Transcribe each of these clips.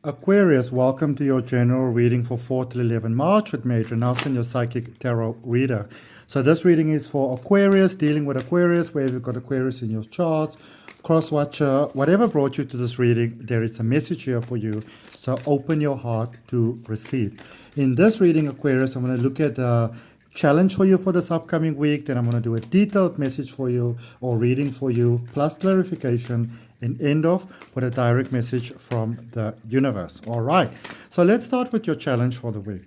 Aquarius, welcome to your general reading for 4 to 11 March with me, Nelson, your psychic tarot reader. So this reading is for Aquarius, dealing with Aquarius, where you've got Aquarius in your charts, cross-watcher, whatever brought you to this reading, there is a message here for you. So open your heart to receive. In this reading, Aquarius, I'm going to look at the challenge for you for this upcoming week. Then I'm going to do a detailed message for you or reading for you, plus clarification, and end off with a direct message from the universe. All right. So let's start with your challenge for the week.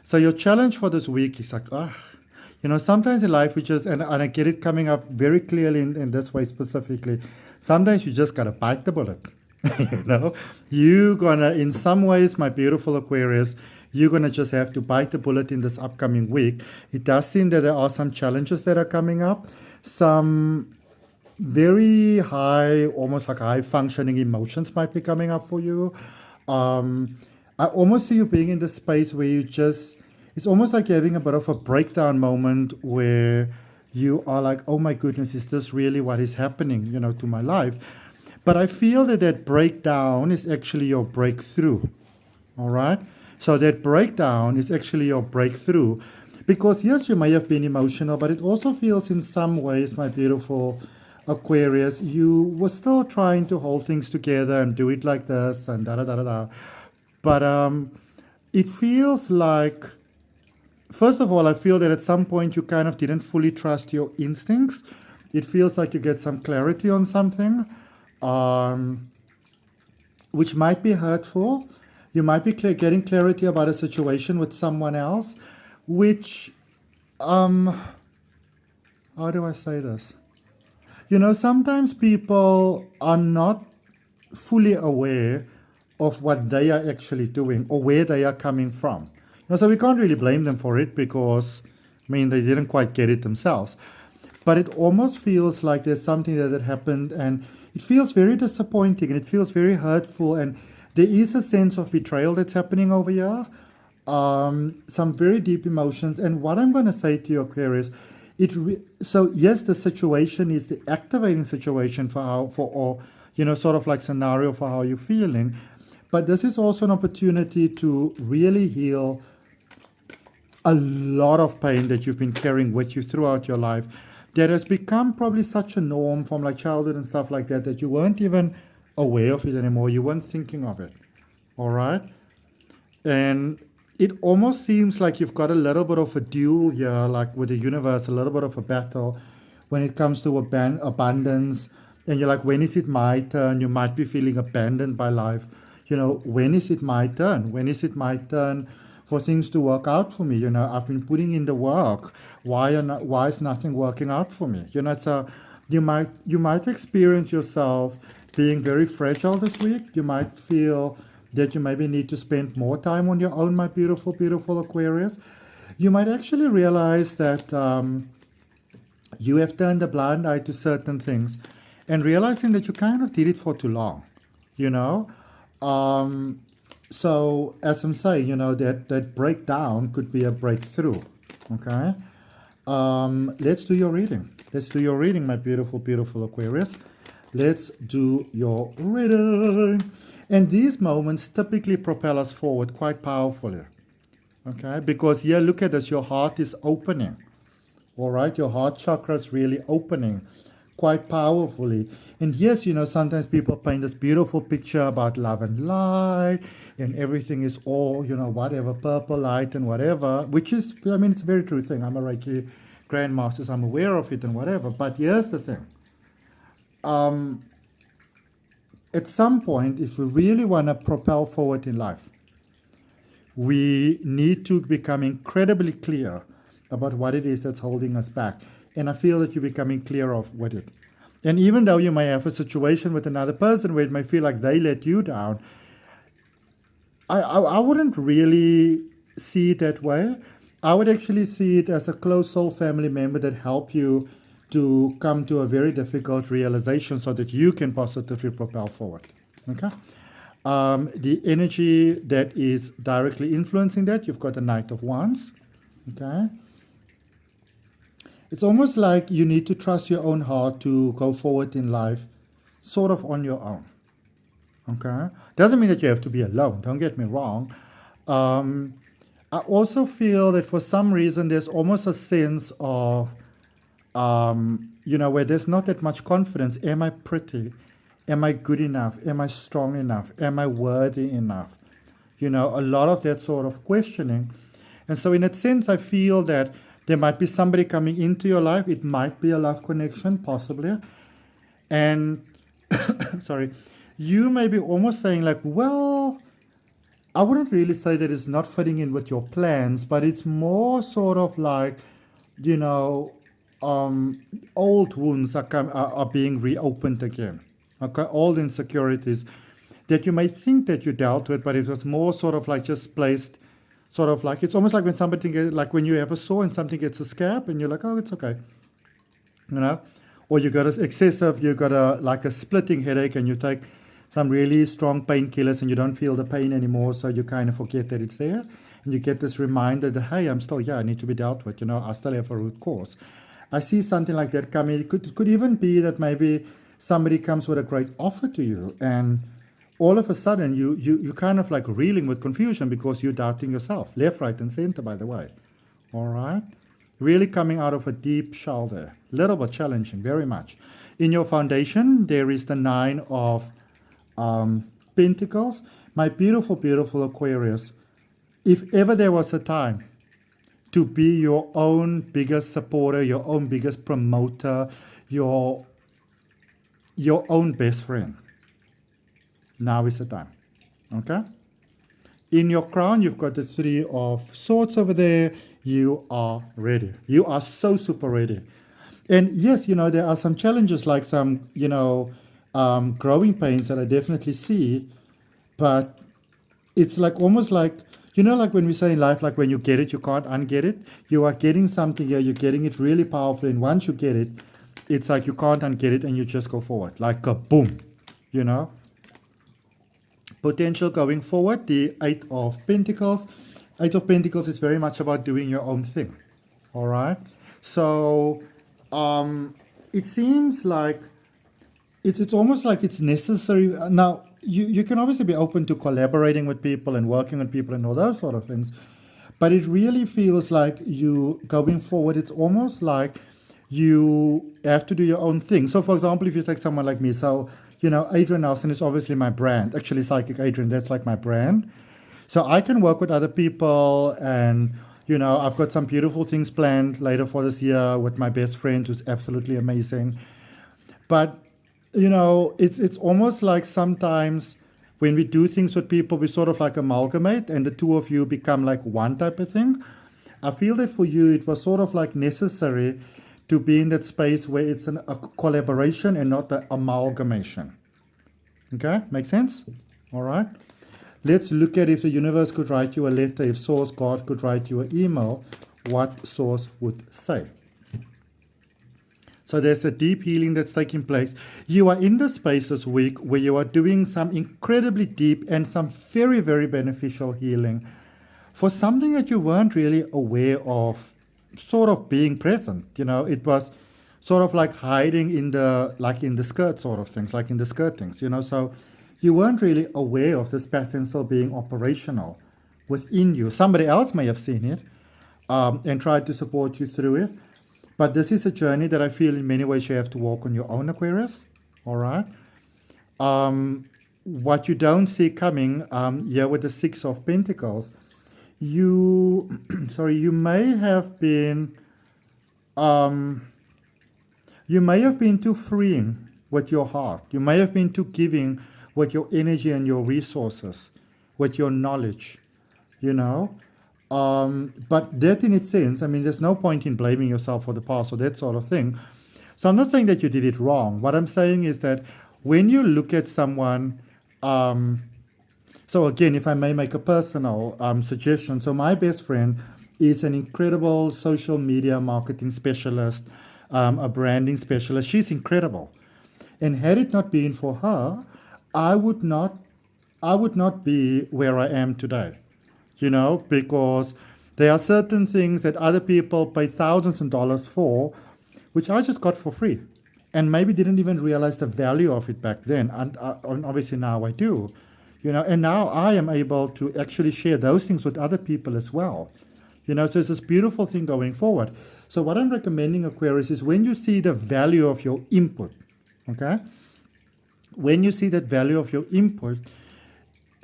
So your challenge for this week is like, sometimes in life we just, and I get it coming up very clearly in this way specifically, sometimes you just got to bite the bullet. You're going to, in some ways, my beautiful Aquarius, you're going to just have to bite the bullet in this upcoming week. It does seem that there are some challenges that are coming up. Some very high, almost like high functioning emotions might be coming up for you. I almost see you being in this space where you just, it's almost like you're having a bit of a breakdown moment where you are like, oh my goodness, is this really what is happening, to my life? But I feel that breakdown is actually your breakthrough. All right? So that breakdown is actually your breakthrough. Because yes, you may have been emotional, but it also feels in some ways, my beautiful Aquarius, you were still trying to hold things together and do it like this and da-da-da-da-da. But it feels like, first of all, I feel that at some point you kind of didn't fully trust your instincts. It feels like you get some clarity on something, which might be hurtful. You might be getting clarity about a situation with someone else, which, how do I say this? Sometimes people are not fully aware of what they are actually doing or where they are coming from. So we can't really blame them for it because, they didn't quite get it themselves. But it almost feels like there's something that happened and it feels very disappointing and it feels very hurtful, and there is a sense of betrayal that's happening over here. Some very deep emotions. And what I'm going to say to you, Aquarius, so yes, the situation is the activating situation sort of like scenario for how you're feeling. But this is also an opportunity to really heal a lot of pain that you've been carrying with you throughout your life that has become probably such a norm from like childhood and stuff like that you weren't even aware of it anymore. You weren't thinking of it. All right? And it almost seems like you've got a little bit of a duel here, like with the universe, a little bit of a battle when it comes to abundance. And you're like, when is it my turn? You might be feeling abandoned by life. When is it my turn? When is it my turn for things to work out for me? I've been putting in the work. Why is nothing working out for me? So you might experience yourself being very fragile this week. You might feel that you maybe need to spend more time on your own, my beautiful, beautiful Aquarius. You might actually realize that you have turned a blind eye to certain things and realizing that you kind of did it for too long, So as I'm saying, that breakdown could be a breakthrough, okay? Let's do your reading. Let's do your reading, my beautiful, beautiful Aquarius. Let's do your reading. And these moments typically propel us forward quite powerfully, okay? Because here, look at this, your heart is opening, all right? Your heart chakra is really opening quite powerfully. And yes, sometimes people paint this beautiful picture about love and light, and everything is all, whatever, purple light and whatever, which is, it's a very true thing. I'm a Reiki grandmaster, so I'm aware of it and whatever. But here's the thing. At some point, if we really want to propel forward in life, we need to become incredibly clear about what it is that's holding us back. And I feel that you're becoming clear of with it. And even though you may have a situation with another person where it may feel like they let you down, I wouldn't really see it that way. I would actually see it as a close soul family member that helped you to come to a very difficult realization so that you can positively propel forward. Okay? The energy that is directly influencing that, you've got the Knight of Wands. Okay? It's almost like you need to trust your own heart to go forward in life, sort of on your own. Okay? Doesn't mean that you have to be alone, don't get me wrong. I also feel that for some reason there's almost a sense of, where there's not that much confidence. Am I pretty? Am I good enough? Am I strong enough? Am I worthy enough? A lot of that sort of questioning. And so in that sense, I feel that there might be somebody coming into your life. It might be a love connection, possibly. And, sorry, you may be almost saying like, well, I wouldn't really say that it's not fitting in with your plans, but it's more sort of like, old wounds are being reopened again. Okay, old insecurities that you may think that you dealt with, but it was more sort of like just placed, sort of like, it's almost like when somebody like when you have a sore and something gets a scab and you're like, oh, it's okay, or you got you got a splitting headache and you take some really strong painkillers and you don't feel the pain anymore, so you kind of forget that it's there, and you get this reminder that, hey, I'm still here, I need to be dealt with, I still have a root cause. I see something like that coming. It could even be that maybe somebody comes with a great offer to you, and all of a sudden you kind of like reeling with confusion because you're doubting yourself, left, right, and center, by the way. All right? Really coming out of a deep shell there. Little bit challenging, very much. In your foundation, there is the 9 of Pentacles. My beautiful, beautiful Aquarius, if ever there was a time to be your own biggest supporter, your own biggest promoter, your own best friend, now is the time. Okay? In your crown, you've got the 3 of Swords over there. You are ready. You are so super ready. And yes, there are some challenges, like some, growing pains that I definitely see, but it's like almost like, like when we say in life, like when you get it, you can't unget it. You are getting something here, you're getting it really powerful, and once you get it, it's like you can't unget it and you just go forward, like a boom, Potential going forward, the 8 of Pentacles. 8 of Pentacles is very much about doing your own thing, all right? So it seems like it's almost like it's necessary. Now, you can obviously be open to collaborating with people and working with people and all those sort of things, but it really feels like you going forward, it's almost like you have to do your own thing. So, for example, if you take someone like me, so, Adrian Nelson is obviously my brand. Actually, Psychic Adrian, that's like my brand. So I can work with other people, and, I've got some beautiful things planned later for this year with my best friend who's absolutely amazing. But, it's almost like sometimes when we do things with people, we sort of like amalgamate and the two of you become like one type of thing. I feel that for you, it was sort of like necessary to be in that space where it's a collaboration and not an amalgamation. Okay, make sense? All right. Let's look at if the universe could write you a letter, if Source God could write you an email, what Source would say. So there's a deep healing that's taking place. You are in the space this week where you are doing some incredibly deep and some very, very beneficial healing for something that you weren't really aware of sort of being present. It was sort of like hiding in the skirt sort of things, like in the skirtings, so you weren't really aware of this pattern still being operational within you. Somebody else may have seen it and tried to support you through it. But this is a journey that I feel in many ways you have to walk on your own, Aquarius. All right. What you don't see coming here with the 6 of Pentacles, you may have been too freeing with your heart. You may have been too giving with your energy and your resources, with your knowledge, But that in its sense, there's no point in blaming yourself for the past or that sort of thing. So I'm not saying that you did it wrong. What I'm saying is that when you look at someone, so again, if I may make a personal suggestion, so my best friend is an incredible social media marketing specialist, a branding specialist. She's incredible. And had it not been for her, I would not be where I am today. Because there are certain things that other people pay thousands of dollars for, which I just got for free. and maybe didn't even realize the value of it back then. And obviously now I do, and now I am able to actually share those things with other people as well. So it's this beautiful thing going forward. So what I'm recommending, Aquarius, is when you see the value of your input, okay? When you see that value of your input,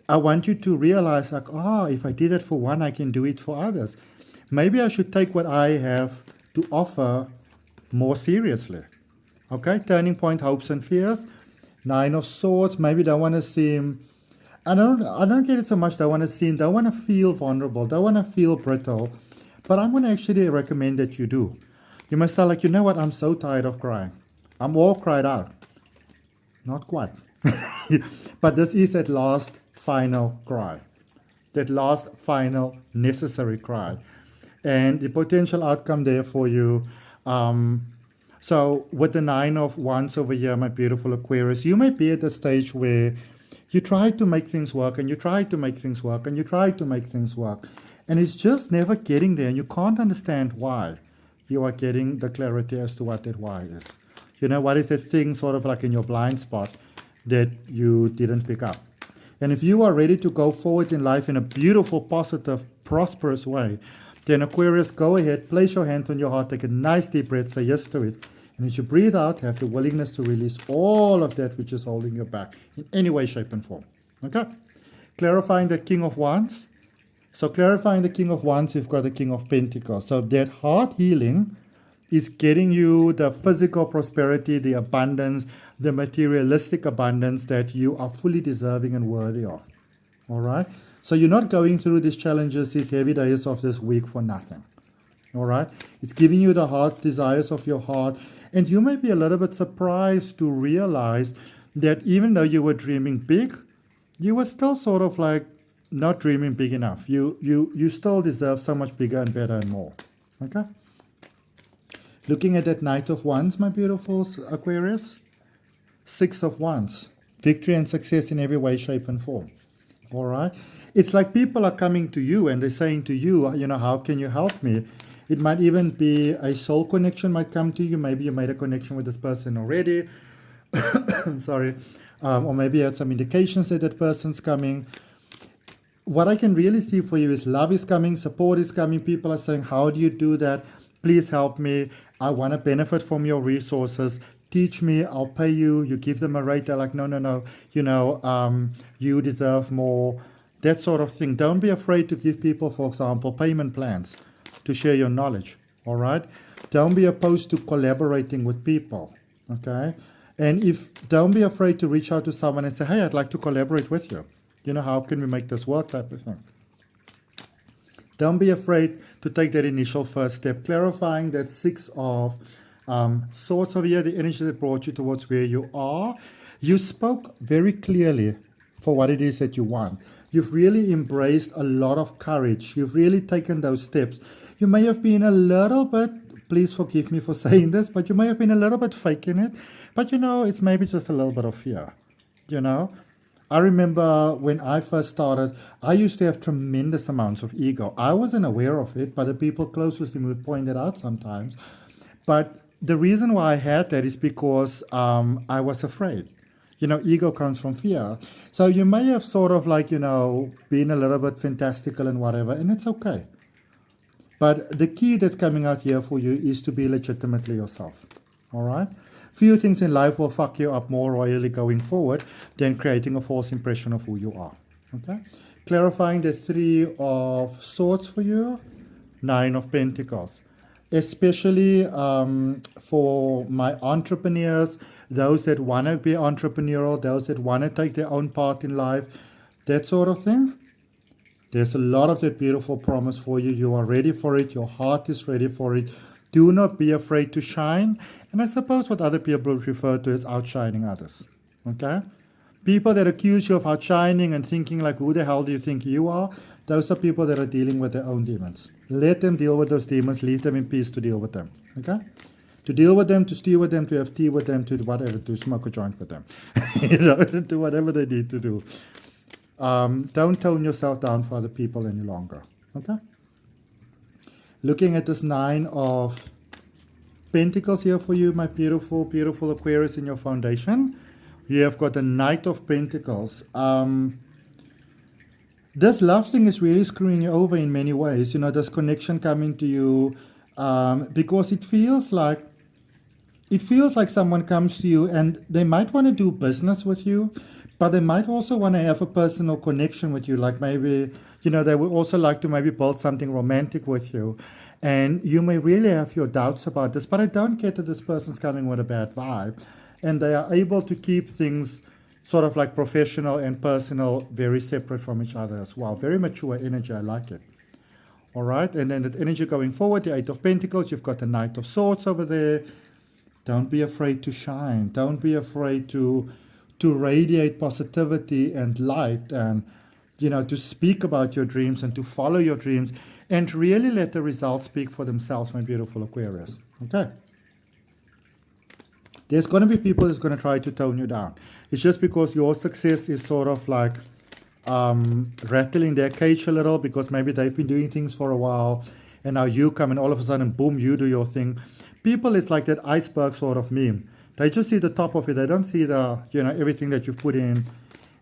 I want you to realize like, if I did it for one, I can do it for others. Maybe I should take what I have to offer more seriously. Okay, turning point, hopes and fears. 9 of Swords, maybe don't want to seem, I don't get it so much, don't want to seem, don't want to feel vulnerable, don't want to feel brittle. But I'm going to actually recommend that you do. You must say like, you know what, I'm so tired of crying. I'm all cried out. Not quite. But this is that last final cry. That last final necessary cry. And the potential outcome there for you. So with the 9 of Wands over here, my beautiful Aquarius, you may be at the stage where you try to make things work and you try to make things work and you try to make things work. And it's just never getting there and you can't understand why you are getting the clarity as to what that why is. What is that thing sort of like in your blind spot that you didn't pick up? And if you are ready to go forward in life in a beautiful, positive, prosperous way, then Aquarius, go ahead, place your hand on your heart, take a nice deep breath, say yes to it. And as you breathe out, have the willingness to release all of that which is holding you back in any way, shape, and form. Okay? Clarifying the King of Wands. So clarifying the King of Wands, you've got the King of Pentacles. So that heart healing is getting you the physical prosperity, the abundance, the materialistic abundance that you are fully deserving and worthy of. All right? So you're not going through these challenges, these heavy days of this week for nothing. All right? It's giving you the heart desires of your heart. And you may be a little bit surprised to realize that even though you were dreaming big, you were still sort of like not dreaming big enough. You still deserve so much bigger and better and more. Okay? Looking at that Knight of Wands, my beautiful Aquarius. 6 of Wands. Victory and success in every way, shape, and form. All right? It's like people are coming to you and they're saying to you, how can you help me? It might even be a soul connection might come to you. Maybe you made a connection with this person already. Sorry. Or maybe you had some indications that that person's coming. What I can really see for you is love is coming, support is coming. People are saying, how do you do that? Please help me. I want to benefit from your resources. Teach me, I'll pay you. You give them a rate. They're like, no. You deserve more. That sort of thing. Don't be afraid to give people, for example, payment plans to share your knowledge. All right? Don't be opposed to collaborating with people. Okay? And don't be afraid to reach out to someone and say, hey, I'd like to collaborate with you. How can we make this work type of thing. Don't be afraid to take that initial first step. Clarifying that 6 of Swords over here, the energy that brought you towards where you are. You spoke very clearly for what it is that you want. You've really embraced a lot of courage. You've really taken those steps. You may have been a little bit, please forgive me for saying this, but you may have been a little bit faking it. But it's maybe just a little bit of fear. I remember when I first started, I used to have tremendous amounts of ego. I wasn't aware of it, but the people closest to me would point it out sometimes. But the reason why I had that is because I was afraid. Ego comes from fear. So you may have sort of like, been a little bit fantastical and whatever, and it's okay. But the key that's coming out here for you is to be legitimately yourself. All right? Few things in life will fuck you up more royally going forward than creating a false impression of who you are. Okay? Clarifying the 3 of Swords for you, 9 of Pentacles. Especially for my entrepreneurs, those that want to be entrepreneurial, those that want to take their own part in life, that sort of thing. There's a lot of that beautiful promise for you. You are ready for it. Your heart is ready for it. Do not be afraid to shine. And I suppose what other people refer to as outshining others. Okay? People that accuse you of outshining and thinking like, who the hell do you think you are? Those are people that are dealing with their own demons. Let them deal with those demons. Leave them in peace to deal with them. Okay? To deal with them, to steal with them, to have tea with them, to whatever, to smoke a joint with them. To whatever they need to do. Don't tone yourself down for other people any longer. Okay? Looking at this 9 of Pentacles here for you, my beautiful, beautiful Aquarius in your foundation. You have got the Knight of Pentacles. This love thing is really screwing you over in many ways. You know, this connection coming to you, because it feels like someone comes to you and they might want to do business with you, but they might also want to have a personal connection with you. Like maybe, you know, they would also like to maybe build something romantic with you. And you may really have your doubts about this, but I don't get that this person's coming with a bad vibe. And they are able to keep things sort of like professional and personal very separate from each other as well. Very mature energy, I like it. All right, and then that energy going forward, the Eight of Pentacles, you've got the Knight of Swords over there. Don't be afraid to shine. Don't be afraid to radiate positivity and light, and, you know, to speak about your dreams and to follow your dreams and really let the results speak for themselves, my beautiful Aquarius. Okay. There's going to be people that's going to try to tone you down. It's just because your success is sort of like rattling their cage a little, because maybe they've been doing things for a while and now you come and all of a sudden, boom, you do your thing. People, it's like that iceberg sort of meme. They just see the top of it. They don't see the, you know, everything that you've put in,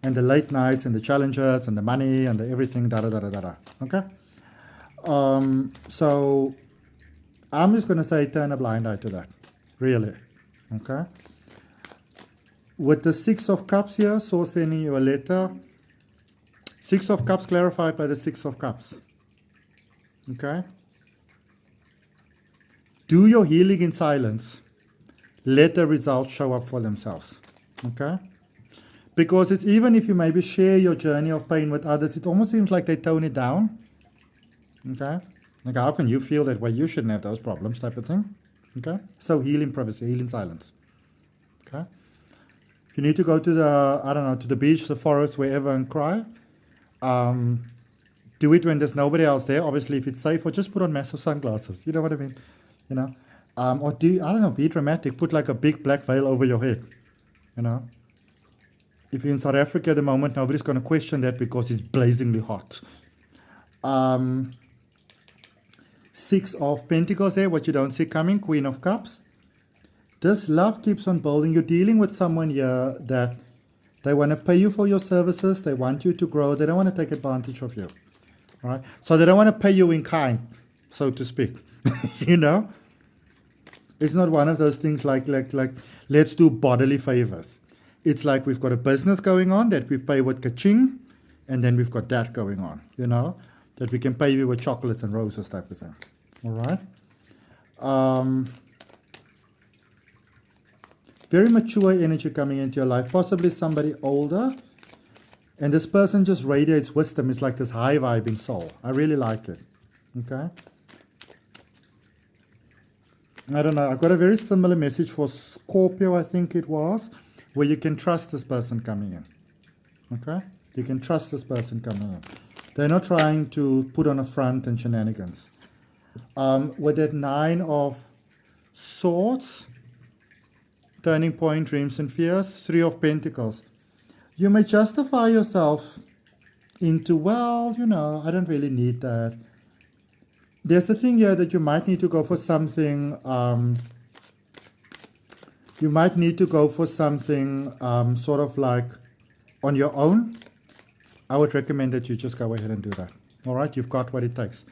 and the late nights and the challenges and the money and the everything, da-da-da-da-da. Okay? So I'm just going to say turn a blind eye to that. Really. Okay? With the Six of Cups here, so sending you a letter. Six of Cups clarified by the Six of Cups. Okay? Do your healing in silence. Let the results show up for themselves. Okay? Because it's, even if you maybe share your journey of pain with others, it almost seems like they tone it down. Okay? Like, how can you feel that way? You shouldn't have those problems, type of thing. Okay? So heal in privacy, heal in silence. Okay? If you need to go to the, I don't know, to the beach, the forest, wherever, and cry, do it when there's nobody else there. Obviously, if it's safe, or just put on massive sunglasses. You know what I mean? You know? Or do, I don't know, be dramatic. Put like a big black veil over your head. You know? If you're in South Africa at the moment, nobody's going to question that because it's blazingly hot. Six of Pentacles there, what you don't see coming, Queen of Cups. This love keeps on building. You're dealing with someone here that they want to pay you for your services. They want you to grow. They don't want to take advantage of you. Right? So they don't want to pay you in kind, so to speak. You know? It's not one of those things like let's do bodily favors. It's like we've got a business going on that we pay with ka-ching, and then we've got that going on, you know, that we can pay you with chocolates and roses type of thing. All right? Very mature energy coming into your life, possibly somebody older, and this person just radiates wisdom. It's like this high vibing soul. I really like it. Okay? I don't know. I've got a very similar message for Scorpio, I think it was, where you can trust this person coming in. Okay? You can trust this person coming in. They're not trying to put on a front and shenanigans. With that Nine of Swords, turning point, dreams and fears, Three of Pentacles. You may justify yourself into, well, you know, I don't really need that. There's a thing here that you might need to go for something, sort of like on your own. I would recommend that you just go ahead and do that. All right, you've got what it takes.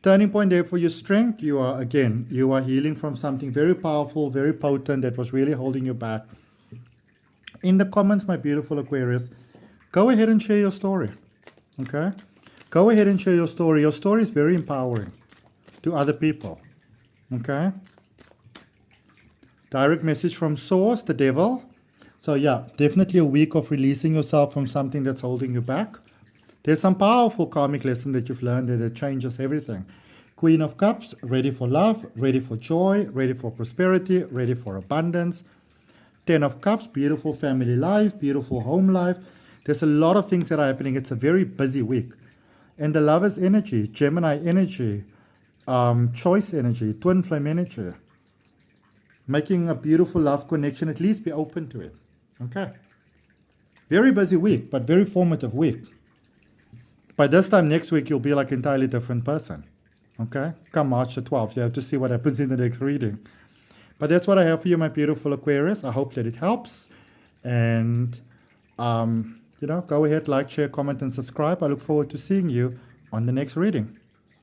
Turning point there for your strength. You are healing from something very powerful, very potent that was really holding you back. In the comments, my beautiful Aquarius, go ahead and share your story. Okay? Go ahead and share your story. Your story is very empowering to other people. Okay? Direct message from Source, the Devil. So yeah, definitely a week of releasing yourself from something that's holding you back. There's some powerful karmic lesson that you've learned that changes everything. Queen of Cups, ready for love, ready for joy, ready for prosperity, ready for abundance. Ten of Cups, beautiful family life, beautiful home life. There's a lot of things that are happening. It's a very busy week. And the Lover's energy, Gemini energy, choice energy, twin flame energy. Making a beautiful love connection, at least be open to it. Okay. Very busy week, but very formative week. By this time next week, you'll be like an entirely different person. Okay? Come March the 12th, you have to see what happens in the next reading. But that's what I have for you, my beautiful Aquarius. I hope that it helps. And, go ahead, like, share, comment, and subscribe. I look forward to seeing you on the next reading.